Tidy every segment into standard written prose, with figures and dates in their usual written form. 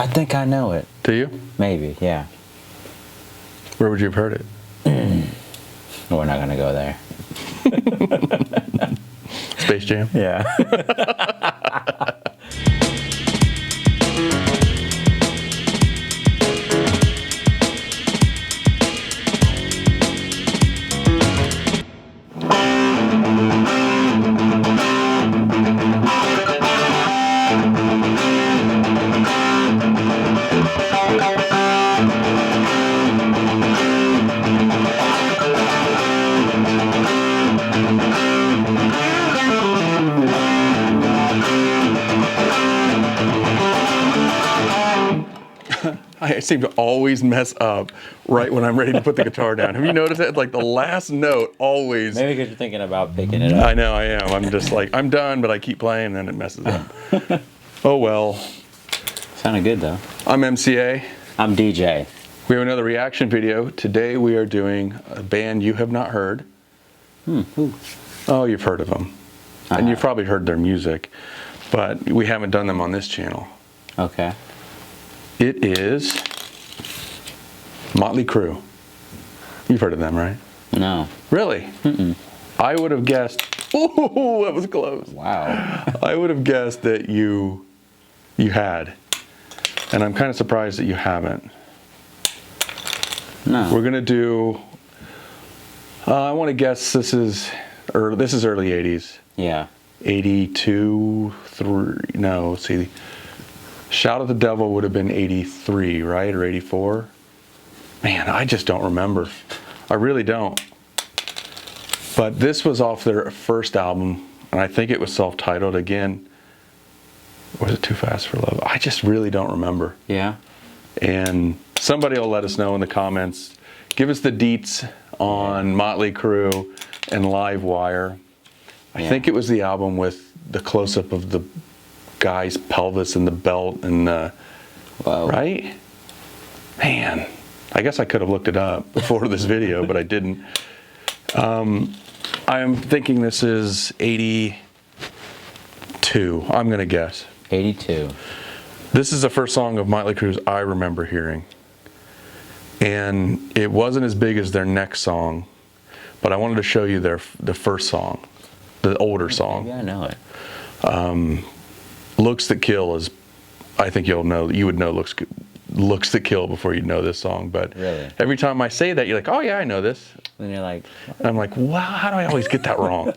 I think I know it. Do you? Maybe, yeah. Where would you have heard it? We're not gonna go there. Space Jam? Yeah. I seem to always mess up right when I'm ready to put the guitar down. Have you noticed that? Like the last note always. Maybe because you're thinking about picking it up. I know I am. I'm just like, I'm done, but I keep playing and then it messes up. Oh well. Sounded good though. I'm MCA. I'm DJ. We have another reaction video. Today we are doing a band you have not heard. Ooh. Oh, you've heard of them. And you've probably heard their music, but we haven't done them on this channel. Okay. It is Motley Crue. You've heard of them, right? No. Really? Mm-mm. I would have guessed. Oh, that was close. Wow. I would have guessed that you had, and I'm kind of surprised that you haven't. No. We're gonna do. I want to guess this is early 80s. Yeah. 82, 3. No, see. Shout at the Devil would have been 83, right? Or 84? Man, I just don't remember. I really don't. But this was off their first album, and I think it was self-titled again. Or was it Too Fast for Love? I just really don't remember. Yeah. And somebody will let us know in the comments. Give us the deets on Motley Crue and Live Wire. I think it was the album with the close-up of the guy's pelvis and the belt and the, Whoa. right? Man, I guess I could have looked it up before this video, but I didn't. I'm thinking this is 82. I'm gonna guess 82. this is the first song of Motley Crue's I remember hearing, and it wasn't as big as their next song, but I wanted to show you the first song, the older song. Maybe I know it. Looks That Kill is, I think you would know Looks That Kill before you know this song, but Really? every time I say that, you're like, oh yeah, I know this. And you're like, And I'm like, wow, how do I always get that wrong?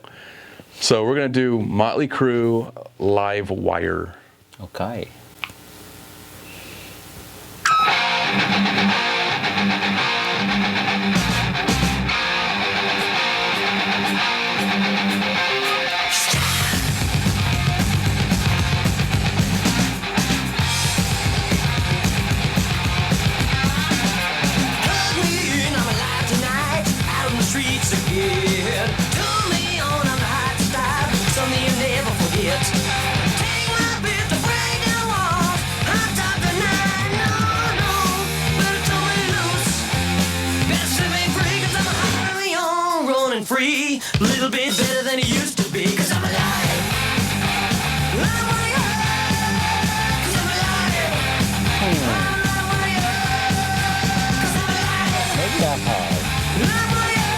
So we're gonna do Motley Crue Live Wire. okay. Free, a little bit better than it used to be, 'cause I'm alive. I'm alive. 'Cause I'm alive. I'm alive. 'Cause I'm alive. Maybe I have. I'm alive.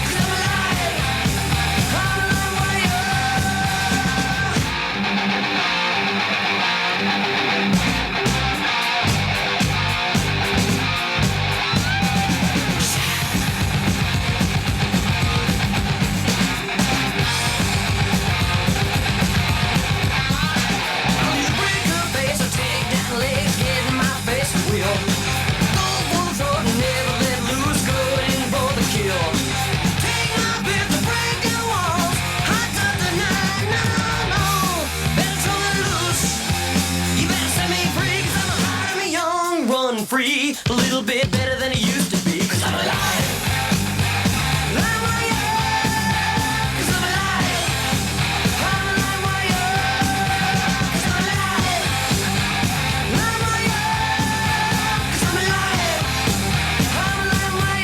'Cause I'm alive. Free, a little bit better than it used to be, 'cause I'm alive. I'm alive. 'Cause I'm alive. I'm alive. 'Cause I'm alive. I'm alive. 'Cause I'm alive. I'm alive.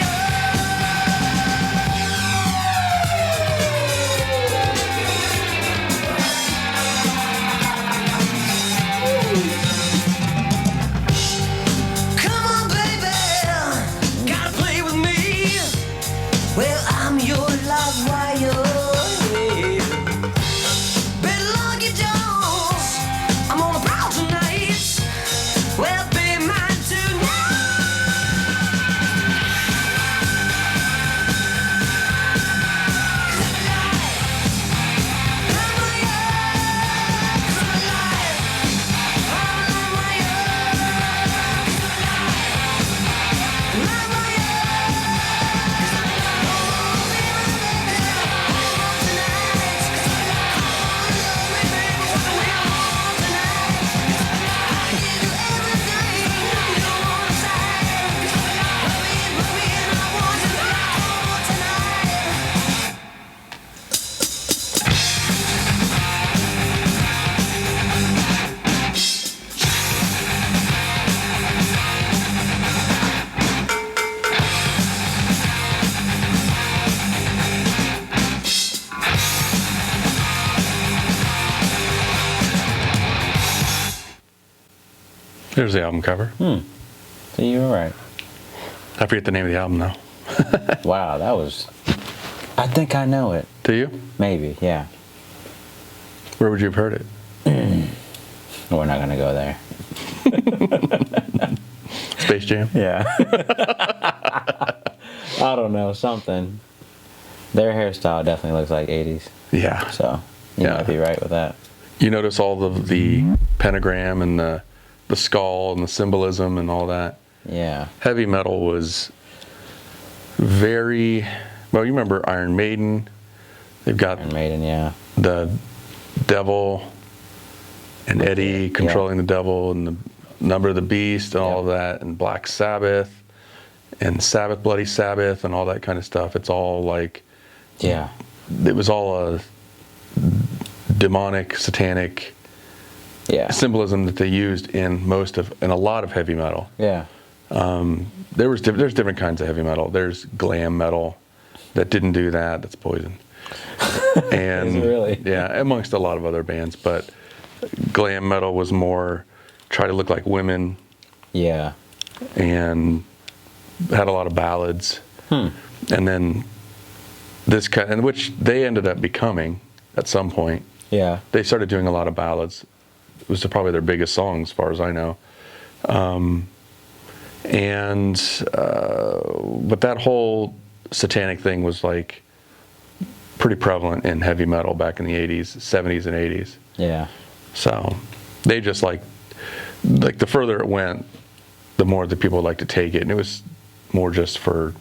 There's the album cover. So you were right. I forget the name of the album, though. Wow, that was... I think I know it. Do you? Maybe, yeah. Where would you have heard it? We're not going to go there. Space Jam? Yeah. I don't know, something. Their hairstyle definitely looks like 80s. Yeah. So, you might be right with that. You notice all of the pentagram and the skull and the symbolism and all that. Yeah. Heavy metal was very... Well, you remember Iron Maiden. They've got Iron Maiden, yeah. the devil and Eddie controlling the devil and the number of the beast and all of that, and Black Sabbath and Sabbath, Bloody Sabbath and all that kind of stuff. It's all like... Yeah. It was all a demonic, satanic symbolism that they used in a lot of heavy metal. Yeah. There's different kinds of heavy metal. There's glam metal that didn't do that. That's Poison. And Is it really? Yeah, amongst a lot of other bands, but glam metal was more try to look like women. Yeah. And had a lot of ballads. And then this kind, and which they ended up becoming at some point. Yeah. They started doing a lot of ballads. It was probably their biggest song, as far as I know. But that whole satanic thing was like pretty prevalent in heavy metal back in the 80s, 70s and 80s. Yeah. So they just like the further it went, the more the people would like to take it. And it was more just for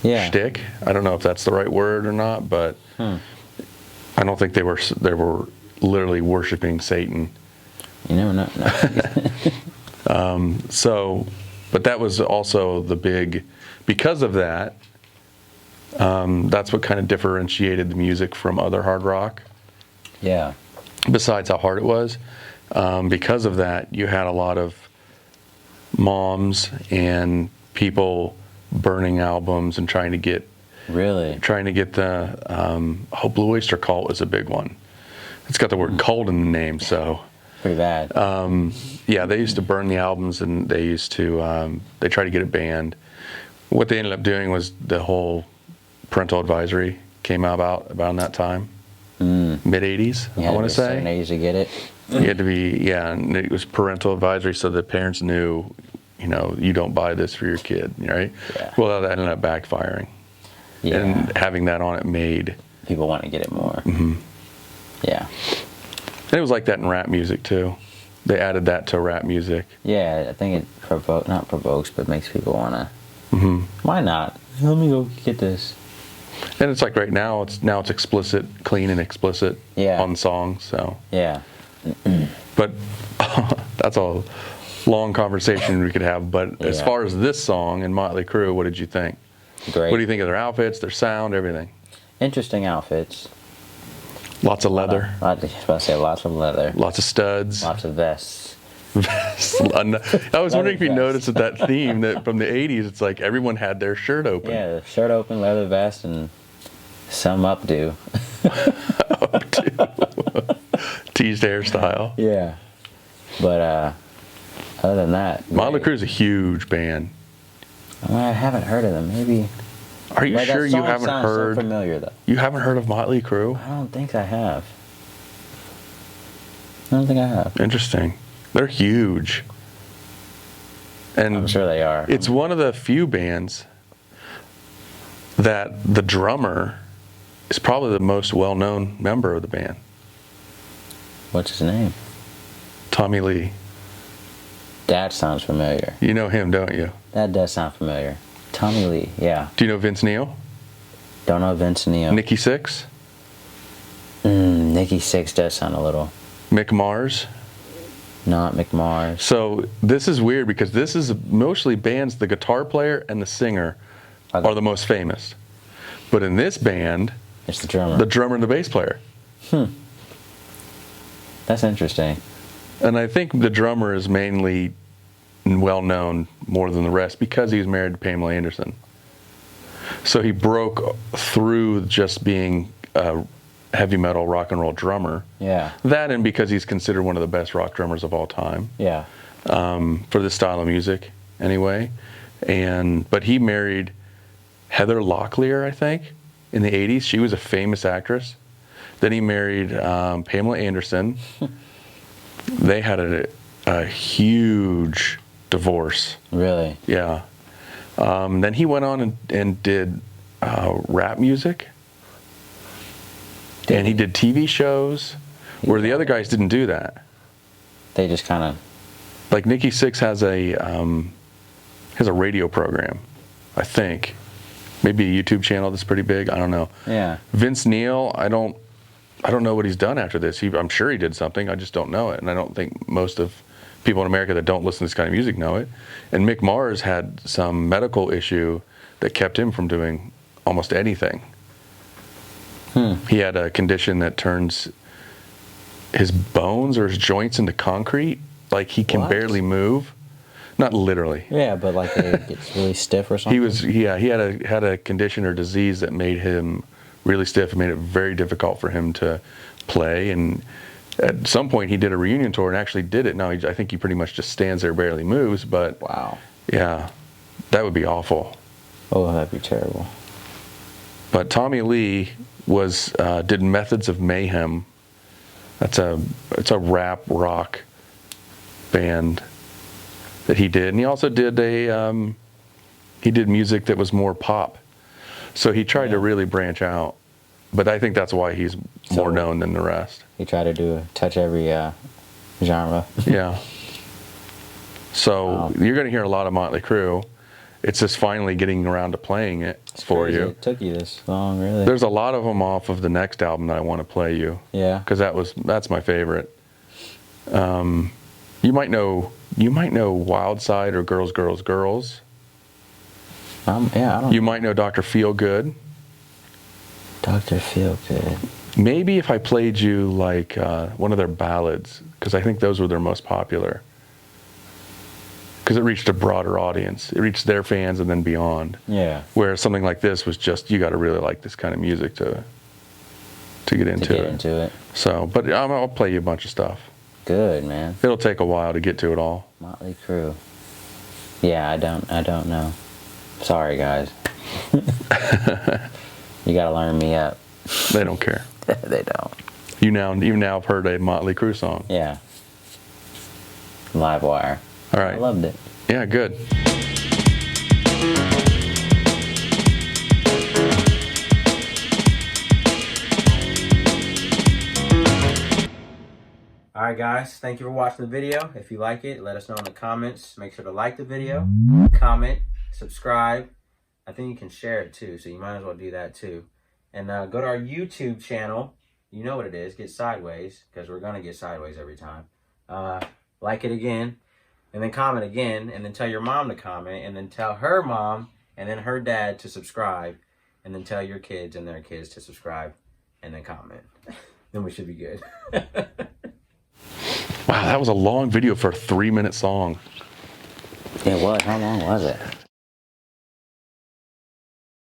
shtick. I don't know if that's the right word or not, but I don't think they were literally worshiping Satan. You never know. No. But that was also the big, because of that, that's what kind of differentiated the music from other hard rock. Yeah. Besides how hard it was, because of that, you had a lot of moms and people burning albums and trying to get the Blue Oyster Cult was a big one. It's got the word cult in the name, so pretty bad. Yeah, they used to burn the albums, and they used to they tried to get it banned. What they ended up doing was the whole parental advisory came out about that time, mid '80s, I want to say. Certain age to get it. You had to be, and it was parental advisory, so the parents knew, you don't buy this for your kid, right? Yeah. Well, that ended up backfiring, and having that on it made people want to get it more. Yeah. And it was like that in rap music too. They added that to rap music. Yeah, I think it not provokes, but makes people want to. Why not? Let me go get this. And it's like right now, it's explicit, clean and explicit on songs. So yeah. But that's a long conversation we could have. But as far as this song and Motley Crue, what did you think? Great. What do you think of their outfits, their sound, everything? Interesting outfits. Lots of leather. I was about to say lots of leather. Lots of studs. Lots of vests. I was wondering if you noticed that theme that from the 80s, it's like everyone had their shirt open. Yeah, the shirt open, leather vest, and some updo. Teased hairstyle. Yeah. But other than that, Motley Crue is a huge band. I haven't heard of them. Maybe. Are you sure you haven't heard? So familiar though. You haven't heard of Motley Crue? I don't think I have. I don't think I have. Interesting. They're huge. And I'm sure they are. It's one of the few bands that the drummer is probably the most well-known member of the band. What's his name? Tommy Lee. That sounds familiar. You know him, don't you? That does sound familiar. Tommy Lee, yeah. Do you know Vince Neil? Don't know Vince Neil. Nikki Sixx? Nikki Sixx does sound a little. Mick Mars? Not Mick Mars. So this is weird because this is mostly bands, the guitar player and the singer are the most famous. But in this band, it's the drummer. The drummer and the bass player. That's interesting. And I think the drummer is mainly well known more than the rest because he was married to Pamela Anderson. So he broke through just being a heavy metal rock and roll drummer. Yeah. That and because he's considered one of the best rock drummers of all time. Yeah. for this style of music, anyway. But he married Heather Locklear, I think, in the 80s. She was a famous actress. Then he married Pamela Anderson. They had a huge divorce. Really? Yeah. Then he went on and did rap music. And he did TV shows where the other guys didn't do that. They just kind of... Like Nikki Sixx has a radio program, I think. Maybe a YouTube channel that's pretty big. I don't know. Yeah. Vince Neil, I don't know what he's done after this. I'm sure he did something. I just don't know it. And I don't think most of people in America that don't listen to this kind of music know it. And Mick Mars had some medical issue that kept him from doing almost anything. He had a condition that turns his bones or his joints into concrete. Like he can barely move. Not literally. Yeah, but like it gets really stiff or something. He had a condition or disease that made him really stiff and made it very difficult for him to play. And at some point he did a reunion tour and actually did it. Now I think he pretty much just stands there, barely moves. But wow. Yeah, that would be awful. Oh, that'd be terrible. But Tommy Lee did Methods of Mayhem. It's a rap rock band that he did, and he also did he did music that was more pop. So he tried to really branch out, but I think that's why he's more known than the rest. He tried to touch every genre. Yeah. So you're going to hear a lot of Motley Crue. It's just finally getting around to playing it for you. It took you this long, really. There's a lot of them off of the next album that I want to play you. Yeah. Because that's my favorite. You might know Wild Side or Girls, Girls, Girls. Yeah, I don't. You might know Dr. Feelgood. Dr. Feelgood. Maybe if I played you like one of their ballads, because I think those were their most popular. Because it reached a broader audience. It reached their fans and then beyond. Yeah. Where something like this was just, you got to really like this kind of music to get into it. So, but I'll play you a bunch of stuff. Good, man. It'll take a while to get to it all. Motley Crue. Yeah, I don't know. Sorry, guys. You gotta learn me up. They don't care. They don't. You now have heard a Motley Crue song. Yeah. Live Wire. All right. I loved it. Yeah, good. Alright guys, thank you for watching the video. If you like it, let us know in the comments. Make sure to like the video, comment, subscribe. I think you can share it too, so you might as well do that too. And go to our YouTube channel. You know what it is, Get Sideways, because we're going to get sideways every time. Like it again, and then comment again, and then tell your mom to comment, and then tell her mom, and then her dad to subscribe, and then tell your kids and their kids to subscribe, and then comment. Then we should be good. Wow, that was a long video for a 3-minute song. It was. How long was it?